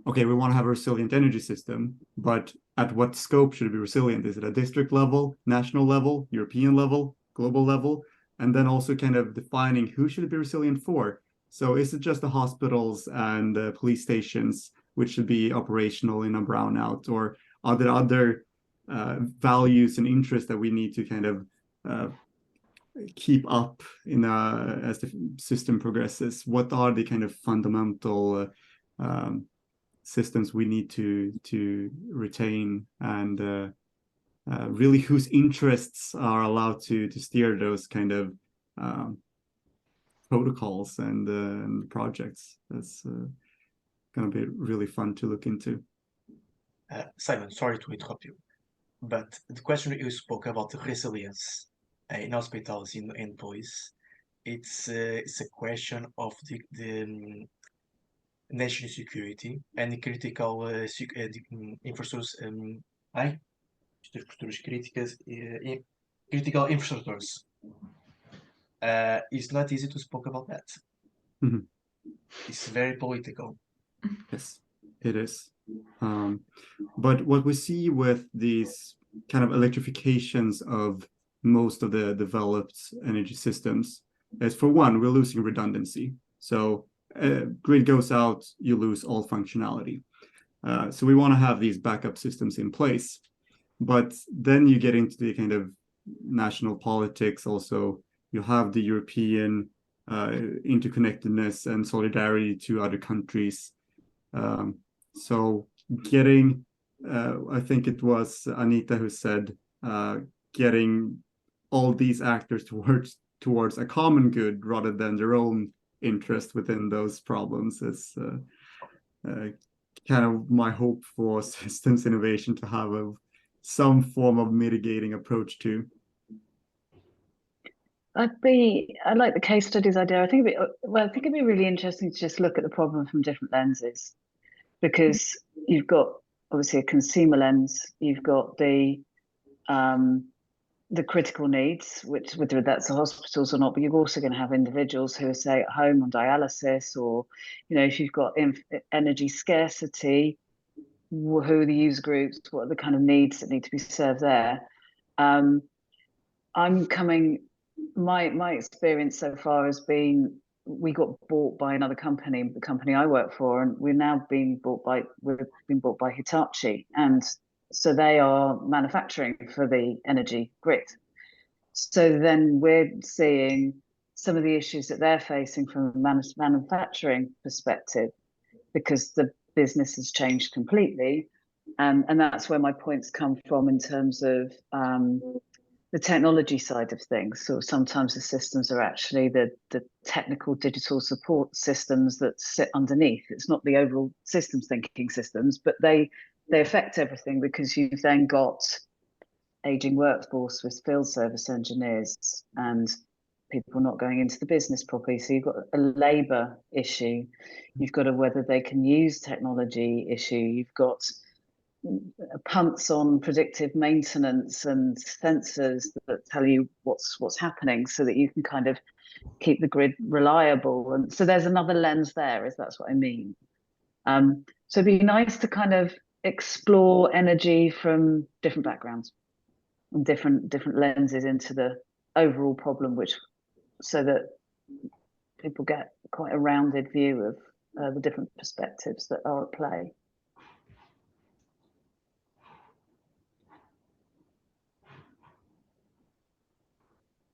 okay, we want to have a resilient energy system, but at what scope should it be resilient? Is it a district level, national level, European level, global level? And then also kind of defining who should it be resilient for? So is it just the hospitals and the police stations which should be operational in a brownout, or are there other values and interests that we need to kind of keep up as the system progresses? What are the kind of fundamental systems we need to retain, and really whose interests are allowed to steer those kind of protocols and projects? That's going to be really fun to look into. Simon, sorry to interrupt you, but the question you spoke about the resilience in hospitals, in police, it's a question of the national security and the critical infrastructuras críticas critical infrastructures. It's not easy to speak about that. Mhm. It's very political. Yes, it is. But what we see with these kind of electrifications of most of the developed energy systems is, for one, we're losing redundancy. So grid goes out, you lose all functionality. So we want to have these backup systems in place. But then you get into the kind of national politics also. You have the European interconnectedness and solidarity to other countries. So getting, I think it was Anita who said, getting all these actors towards a common good rather than their own interest within those problems is kind of my hope for systems innovation to have some form of mitigating approach to. I like the case studies idea. I think it'd be really interesting to just look at the problem from different lenses, because you've got obviously a consumer lens, you've got the critical needs, which whether that's the hospitals or not, but you're also going to have individuals who are, say, at home on dialysis, or if you've got energy scarcity, who are the user groups, what are the kind of needs that need to be served there. My experience so far has been, we got bought by another company, the company I work for, and we've been bought by Hitachi, and so they are manufacturing for the energy grid. So then we're seeing some of the issues that they're facing from a manufacturing perspective, because the business has changed completely, and that's where my points come from in terms of the technology side of things. So sometimes the systems are actually the technical digital support systems that sit underneath. It's not the overall systems thinking systems, but they affect everything, because you've then got aging workforce with field service engineers and people not going into the business properly. So you've got a labor issue. You've got a whether they can use technology issue. You've got punts on predictive maintenance and sensors that tell you what's happening, so that you can kind of keep the grid reliable. And so there's another lens there, if that's what I mean. So it'd be nice to kind of explore energy from different backgrounds and different lenses into the overall problem, so that people get quite a rounded view of the different perspectives that are at play.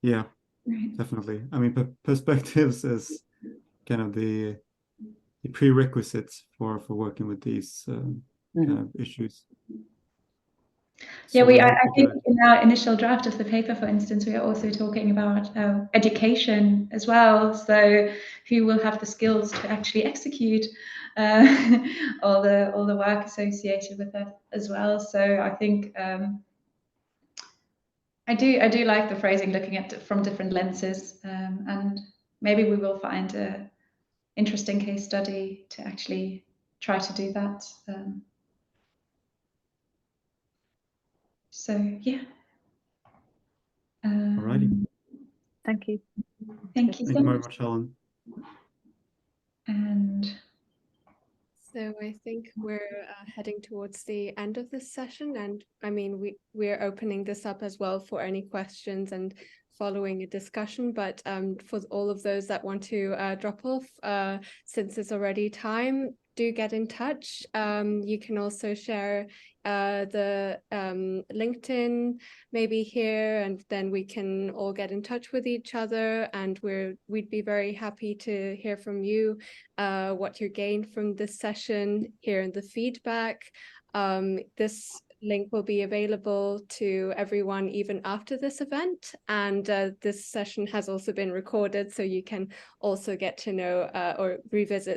Yeah, definitely. I mean, perspectives is kind of the prerequisites for working with these kind of issues. Yeah, So I think in our initial draft of the paper, for instance, we are also talking about education as well. So who will have the skills to actually execute all the work associated with it as well. So I think I do like the phrasing, looking at it from different lenses, and maybe we will find an interesting case study to actually try to do that. So yeah. Alrighty. Thank you. Thank you Thank so you very much. much, Helen. And so I think we're heading towards the end of this session, and I mean we're opening this up as well for any questions and following a discussion, but for all of those that want to drop off, since it's already time, do get in touch. You can also share the LinkedIn maybe here, and then we can all get in touch with each other, and we'd be very happy to hear from you what you gained from this session, hearing the feedback. This link will be available to everyone even after this event, and this session has also been recorded, so you can also get to know or revisit